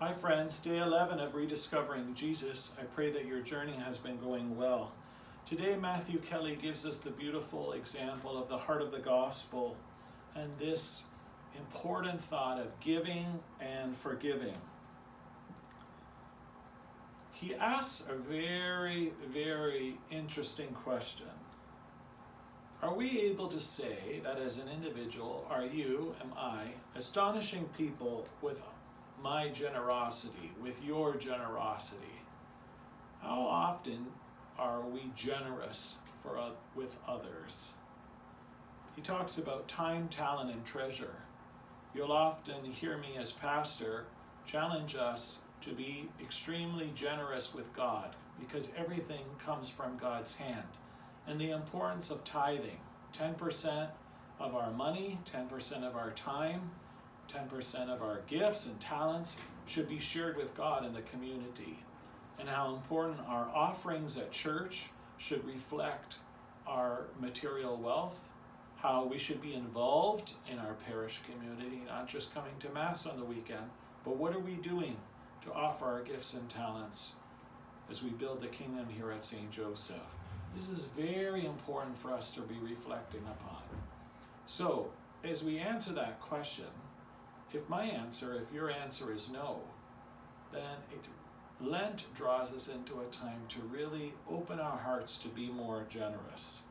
Hi friends, day 11 of Rediscovering Jesus. I pray that your journey has been going well. Today Matthew Kelly gives us the beautiful example of the heart of the gospel and this important thought of giving and forgiving. He asks a very, very interesting question. Are we able to say that as an individual, am I, astonishing people with my generosity, with your generosity? How often are we generous with others? He talks about time, talent, and treasure. You'll often hear me as pastor challenge us to be extremely generous with God because everything comes from God's hand. And the importance of tithing, 10% of our money, 10% of our time, 10% of our gifts and talents should be shared with God in the community, and how important our offerings at church should reflect our material wealth, how we should be involved in our parish community, not just coming to Mass on the weekend, but what are we doing to offer our gifts and talents as we build the kingdom here at St. Joseph. This is very important for us to be reflecting upon. So, as we answer that question, if your answer is no, then Lent draws us into a time to really open our hearts to be more generous.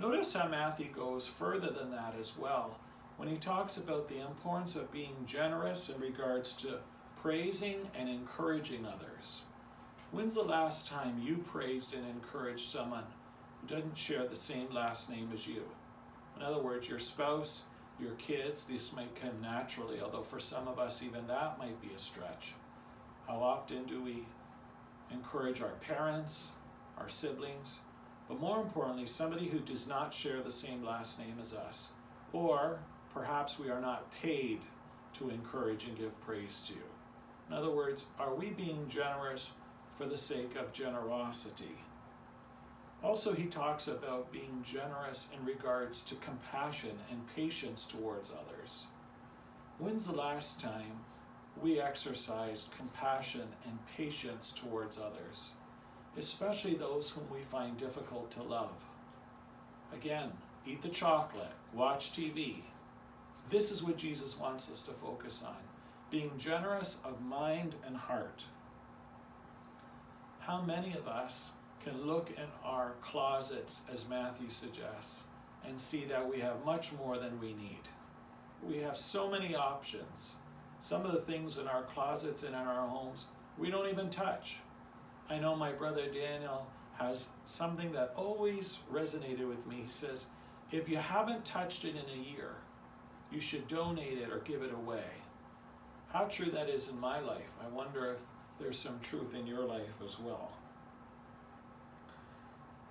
Notice how Matthew goes further than that as well when he talks about the importance of being generous in regards to praising and encouraging others. When's the last time you praised and encouraged someone who doesn't share the same last name as you? In other words, your spouse, your kids. This might come naturally, although for some of us even that might be a stretch. How often do we encourage our parents, our siblings, but more importantly, somebody who does not share the same last name as us? Or perhaps we are not paid to encourage and give praise to. In other words, are we being generous for the sake of generosity? Also, he talks about being generous in regards to compassion and patience towards others. When's the last time we exercised compassion and patience towards others, especially those whom we find difficult to love? Again, eat the chocolate, watch TV. This is what Jesus wants us to focus on, being generous of mind and heart. How many of us can look in our closets, as Matthew suggests, and see that we have much more than we need? We have so many options. Some of the things in our closets and in our homes, we don't even touch. I know my brother Daniel has something that always resonated with me. He says, if you haven't touched it in a year, you should donate it or give it away. How true that is in my life. I wonder if there's some truth in your life as well.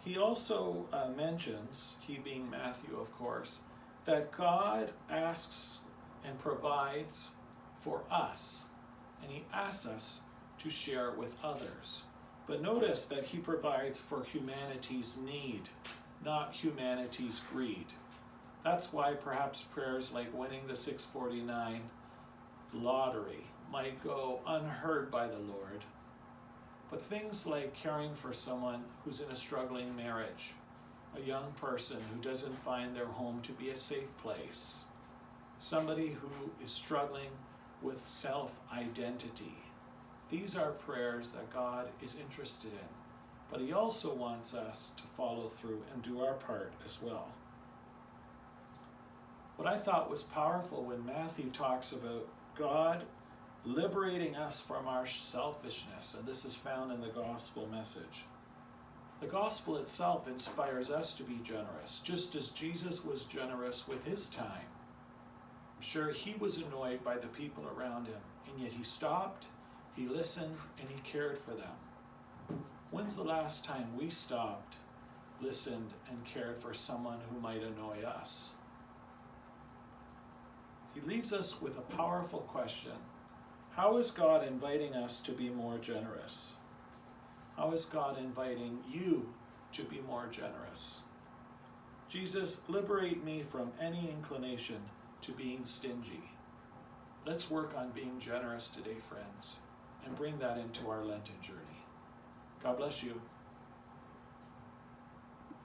He also mentions, he being Matthew of course, that God asks and provides for us, and he asks us to share with others. But notice that he provides for humanity's need, not humanity's greed. That's why perhaps prayers like winning the 649 lottery might go unheard by the Lord. But things like caring for someone who's in a struggling marriage, a young person who doesn't find their home to be a safe place, somebody who is struggling with self-identity. These are prayers that God is interested in, but he also wants us to follow through and do our part as well. What I thought was powerful when Matthew talks about God liberating us from our selfishness, and this is found in the gospel message. The gospel itself inspires us to be generous, just as Jesus was generous with his time. I'm sure he was annoyed by the people around him, and yet he stopped, he listened, and he cared for them. When's the last time we stopped, listened, and cared for someone who might annoy us? He leaves us with a powerful question. How is God inviting us to be more generous? How is God inviting you to be more generous? Jesus, liberate me from any inclination to being stingy. Let's work on being generous today, friends, and bring that into our Lenten journey. God bless you.